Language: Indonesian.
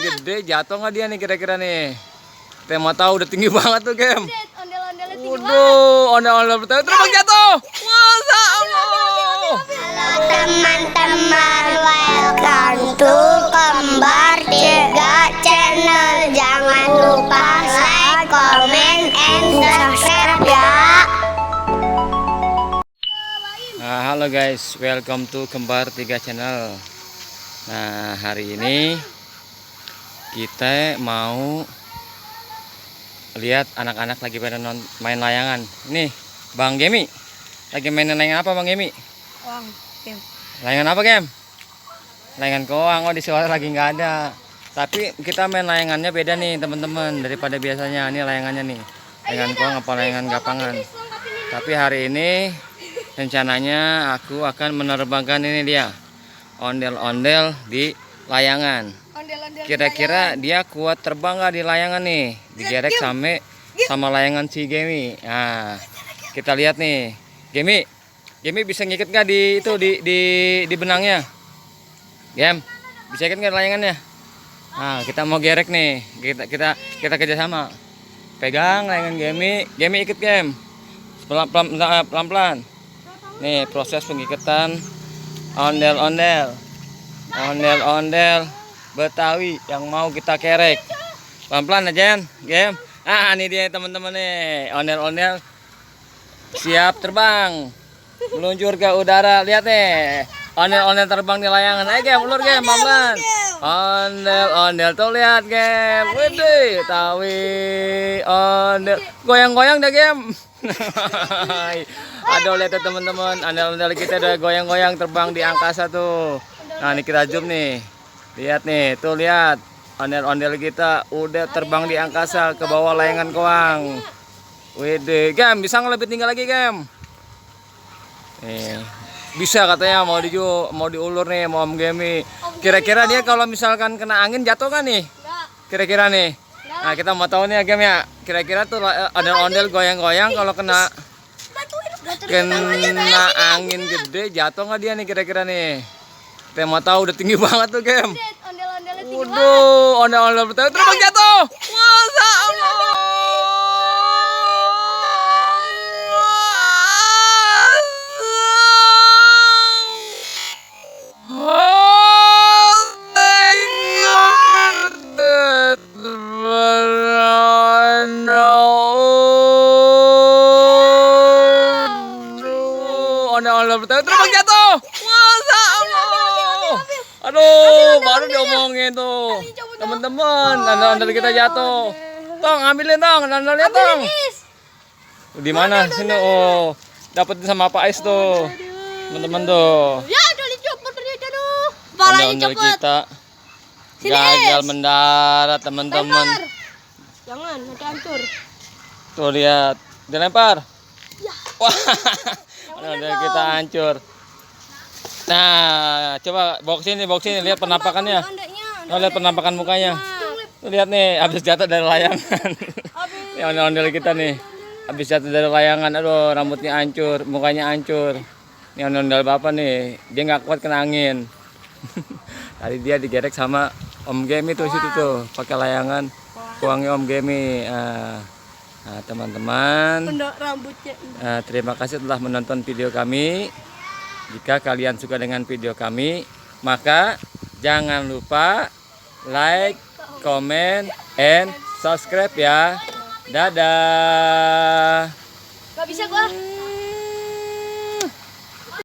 gede, jatuh nggak dia nih kira-kira nih? Kita mau tahu, udah tinggi banget tuh game. Ondel-ondelnya tinggi banget. Waduh, ondel-ondel bertanya terbang jatuh. Masa Allah. Halo teman-teman, welcome to Kembar 3 channel. Jangan lupa like, comment, and subscribe ya. Nah, halo guys, welcome to Kembar 3 channel. Nah, hari ini kita mau lihat anak-anak lagi pada main layangan. Nih, Bang Gemi. Lagi main layangan apa Bang Gemi? Koang, game. Layangan apa, Gem? Layangan koang. Oh, di sore lagi nggak ada. Tapi kita main layangannya beda nih, teman-teman, daripada biasanya. Ini layangannya nih. Layangan koang apa layangan gapangan. Tapi hari ini rencananya aku akan menerbangkan ini dia. Ondel-ondel di layangan. Ondel-ondel. Kira-kira dia kuat terbang nggak di layangan nih? Digerek sama layangan si Gemi. Nah, kita lihat nih. Gemi bisa ngikut nggak di itu di benangnya? Gem, bisa ngikut nggak layangannya? Nah, kita mau gerek nih. Kita kerjasama. Pegang layangan Gemi ikut Gem. Pelan-pelan. Nih proses pengikatan ondel-ondel Betawi yang mau kita kerek. Pelan-pelan aja Gem. Ah, ini dia teman-teman nih, ondel-ondel siap terbang, meluncur ke udara. Lihat nih, ondel-ondel terbang di layangan. Ayo Gem, ulur Gem, pelan-pelan. Ondel-ondel tuh lihat Gem. Widih, tawi ondel. Goyang-goyang dah Gem. Aduh, lihat tuh teman-teman, ondel-ondel kita udah goyang-goyang terbang di angkasa tuh. Nah, ini kita zoom nih. Lihat nih, tuh lihat. Ondel-ondel kita udah terbang di angkasa ke bawah layangan koang. Widih, Gem, bisa nggak lebih tinggi lagi, Gem? Nih, bisa katanya mau diulur nih, mau Om Gemi. Kira-kira dia kalau misalkan kena angin jatuh kan nih? Kira-kira nih. Nah, kita mau tahu nih ya, Gem ya. Kira-kira tuh ondel-ondel goyang-goyang kalau kena angin gede jatuh nggak dia nih kira-kira nih? Kita mau tahu, udah tinggi banget tuh, Gem. Ondel-ondelnya tinggi banget. Waduh, ondel-ondel bertanya terbang jatuh. Masa Allah. Ondel-ondel bertanya terbang jatuh. Masa Allah. Aduh, baru diomongin tuh. Teman-teman, ondel-ondel kita jatuh. Tong, ambilin Tong, ondel-ondelnya Tong. Di mana? Sini. Oh, dapetin sama Pak Ais tuh. Teman-teman tuh. Ya, udah dicopot ternyata tuh. Ondel-ondel kita gagal mendarat, teman-teman. Jangan, nanti hancur. Tuh lihat, dilempar. Ya. Wah, ondel kita hancur. Nah, coba box ini, lihat penampakannya. Oh, lihat penampakan mukanya. Tuh lihat nih, habis jatuh dari layangan. Ini ondel-ondel kita nih, habis jatuh dari layangan. Aduh, rambutnya hancur, mukanya hancur. Ini ondel-ondel bapak nih, dia nggak kuat kena angin. Tadi dia digerek sama Om Gemi tuh situ tuh, pakai layangan. Kuangnya Om Gemi. Nah, teman-teman, Rambutnya. terima kasih telah menonton video kami. Jika kalian suka dengan video kami, maka jangan lupa like, comment, and subscribe ya. Dadah. Gak bisa gua.